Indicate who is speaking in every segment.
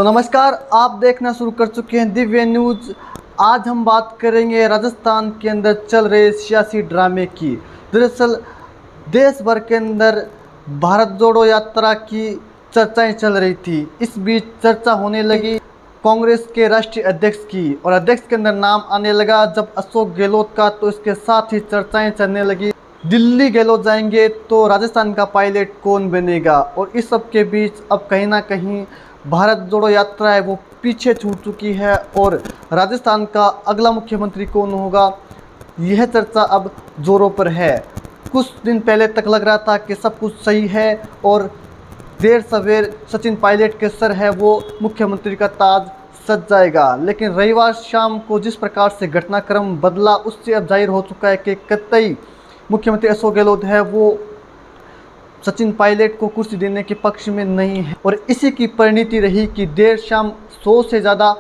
Speaker 1: तो नमस्कार, आप देखना शुरू कर चुके हैं दिव्य न्यूज़। आज हम बात करेंगे राजस्थान के अंदर चल रहे सियासी ड्रामे की। दरअसल देश भर के अंदर भारत जोड़ो यात्रा की चर्चाएं चल रही थी। इस बीच चर्चा होने लगी कांग्रेस के राष्ट्रीय अध्यक्ष की, और अध्यक्ष के अंदर नाम आने लगा जब अशोक गहलोत का, तो इसके साथ ही चर्चाएं चलने लगी दिल्ली गहलोत जाएंगे तो राजस्थान का पायलट कौन बनेगा। और इस सब के बीच अब कहीं ना कहीं भारत जोड़ो यात्रा है वो पीछे छूट चुकी है, और राजस्थान का अगला मुख्यमंत्री कौन होगा यह चर्चा अब जोरों पर है। कुछ दिन पहले तक लग रहा था कि सब कुछ सही है और देर सवेर सचिन पायलट के सर है वो मुख्यमंत्री का ताज सज जाएगा, लेकिन रविवार शाम को जिस प्रकार से घटनाक्रम बदला उससे अब जाहिर हो चुका है कि कतई मुख्यमंत्री अशोक गहलोत है वो सचिन पायलट को कुर्सी देने के पक्ष में नहीं है। और इसी की परिणति रही कि देर शाम 100 से ज़्यादा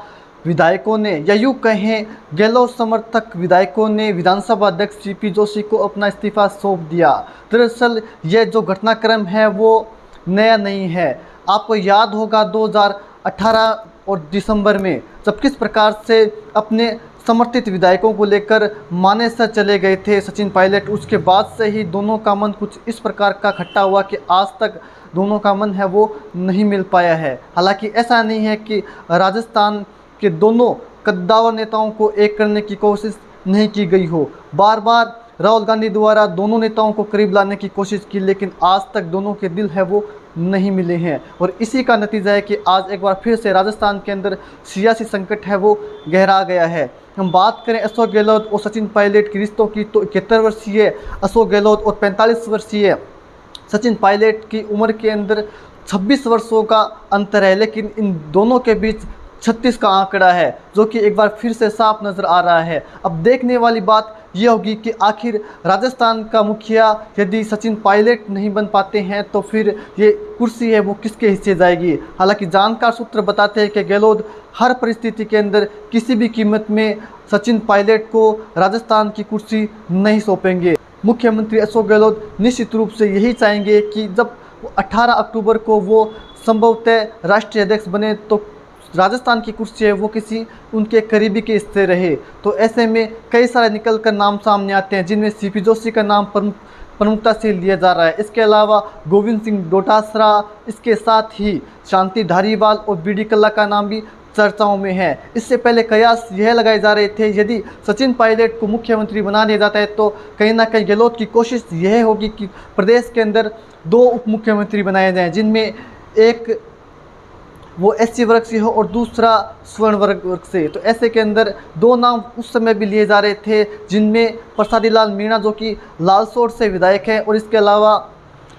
Speaker 1: विधायकों ने, या यूँ कहें गहलोत समर्थक विधायकों ने, विधानसभा अध्यक्ष सीपी जोशी को अपना इस्तीफा सौंप दिया। दरअसल यह जो घटनाक्रम है वो नया नहीं है। आपको याद होगा 2018 और दिसंबर में जब किस प्रकार से अपने समर्थित विधायकों को लेकर मानेसर चले गए थे सचिन पायलट, उसके बाद से ही दोनों का मन कुछ इस प्रकार का खट्टा हुआ कि आज तक दोनों का मन है वो नहीं मिल पाया है। हालांकि ऐसा नहीं है कि राजस्थान के दोनों कद्दावर नेताओं को एक करने की कोशिश नहीं की गई हो। बार बार राहुल गांधी द्वारा दोनों नेताओं को करीब लाने की कोशिश की, लेकिन आज तक दोनों के दिल है वो नहीं मिले हैं। और इसी का नतीजा है कि आज एक बार फिर से राजस्थान के अंदर सियासी संकट है वो गहरा गया है। हम बात करें अशोक गहलोत और सचिन पायलट के रिश्तों की, तो 71 वर्षीय अशोक गहलोत और 45 वर्षीय सचिन पायलट की उम्र के अंदर 26 वर्षों का अंतर है, लेकिन इन दोनों के बीच 36 का आंकड़ा है, जो कि एक बार फिर से साफ नज़र आ रहा है। अब देखने वाली बात यह होगी कि आखिर राजस्थान का मुखिया यदि सचिन पायलट नहीं बन पाते हैं तो फिर ये कुर्सी है वो किसके हिस्से जाएगी। हालांकि जानकार सूत्र बताते हैं कि गहलोत हर परिस्थिति के अंदर किसी भी कीमत में सचिन पायलट को राजस्थान की कुर्सी नहीं सौंपेंगे। मुख्यमंत्री अशोक गहलोत निश्चित रूप से यही चाहेंगे कि जब 18 अक्टूबर को वो संभवतः राष्ट्रीय अध्यक्ष बने तो राजस्थान की कुर्सी है वो किसी उनके करीबी के हिस्से रहे। तो ऐसे में कई सारे निकल कर नाम सामने आते हैं, जिनमें सीपी जोशी का नाम प्रमुखता से लिया जा रहा है। इसके अलावा गोविंद सिंह डोटासरा, इसके साथ ही शांति धारीवाल और बीडी कल्ला का नाम भी चर्चाओं में है। इससे पहले कयास यह लगाए जा रहे थे यदि सचिन पायलट को मुख्यमंत्री बना दिया जाता है तो कहीं ना कहीं गहलोत की कोशिश यह होगी कि प्रदेश के अंदर 2 उप मुख्यमंत्री बनाए जाएँ, जिनमें एक वो एससी वर्ग से हो और दूसरा स्वर्ण वर्ग से। तो ऐसे के अंदर 2 नाम उस समय भी लिए जा रहे थे, जिनमें प्रसादी लाल मीणा जो कि लालसोट से विधायक हैं, और इसके अलावा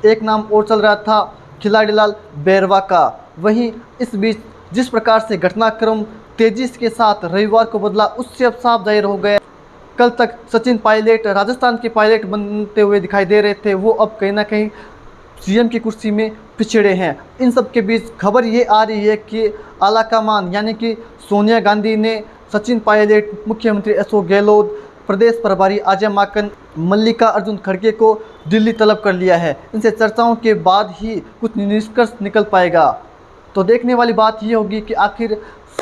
Speaker 1: एक नाम और चल रहा था खिलाड़ी लाल बैरवा का। वहीं इस बीच जिस प्रकार से घटनाक्रम तेजी के साथ रविवार को बदला उससे अब साफ जाहिर हो गया। कल तक सचिन पायलट राजस्थान के पायलट बनते हुए दिखाई दे रहे थे, वो अब कहीं ना कहीं सीएम की कुर्सी में पिछड़े हैं। इन सब के बीच खबर ये आ रही है कि आलाकमान यानी कि सोनिया गांधी ने सचिन पायलट, मुख्यमंत्री अशोक गहलोत, प्रदेश प्रभारी अजय माकन, मल्लिका अर्जुन खड़गे को दिल्ली तलब कर लिया है। इनसे चर्चाओं के बाद ही कुछ निष्कर्ष निकल पाएगा। तो देखने वाली बात ये होगी कि आखिर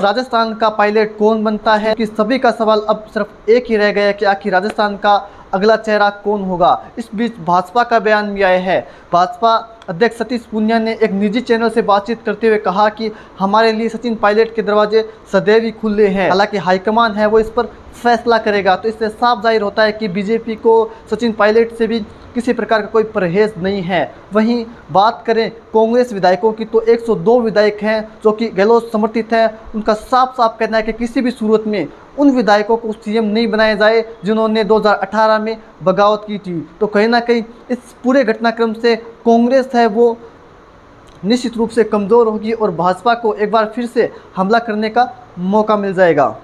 Speaker 1: राजस्थान का पायलट कौन बनता है, कि सभी का सवाल अब सिर्फ एक ही रह गया कि आखिर राजस्थान का अगला चेहरा कौन होगा। इस बीच भाजपा का बयान भी आया है। भाजपा अध्यक्ष सतीश पूनिया ने एक निजी चैनल से बातचीत करते हुए कहा कि हमारे लिए सचिन पायलट के दरवाजे सदैव ही खुले हैं, हालांकि हाईकमान है वो इस पर फैसला करेगा। तो इससे साफ जाहिर होता है कि बीजेपी को सचिन पायलट से भी किसी प्रकार का कोई परहेज नहीं है। वहीं बात करें कांग्रेस विधायकों की, तो 102 विधायक हैं जो कि गहलोत समर्थित हैं। उनका साफ साफ कहना है कि किसी भी सूरत में उन विधायकों को सीएम नहीं बनाया जाए जिन्होंने 2018 में बगावत की थी। तो कहीं ना कहीं इस पूरे घटनाक्रम से कांग्रेस है वो निश्चित रूप से कमज़ोर होगी और भाजपा को एक बार फिर से हमला करने का मौका मिल जाएगा।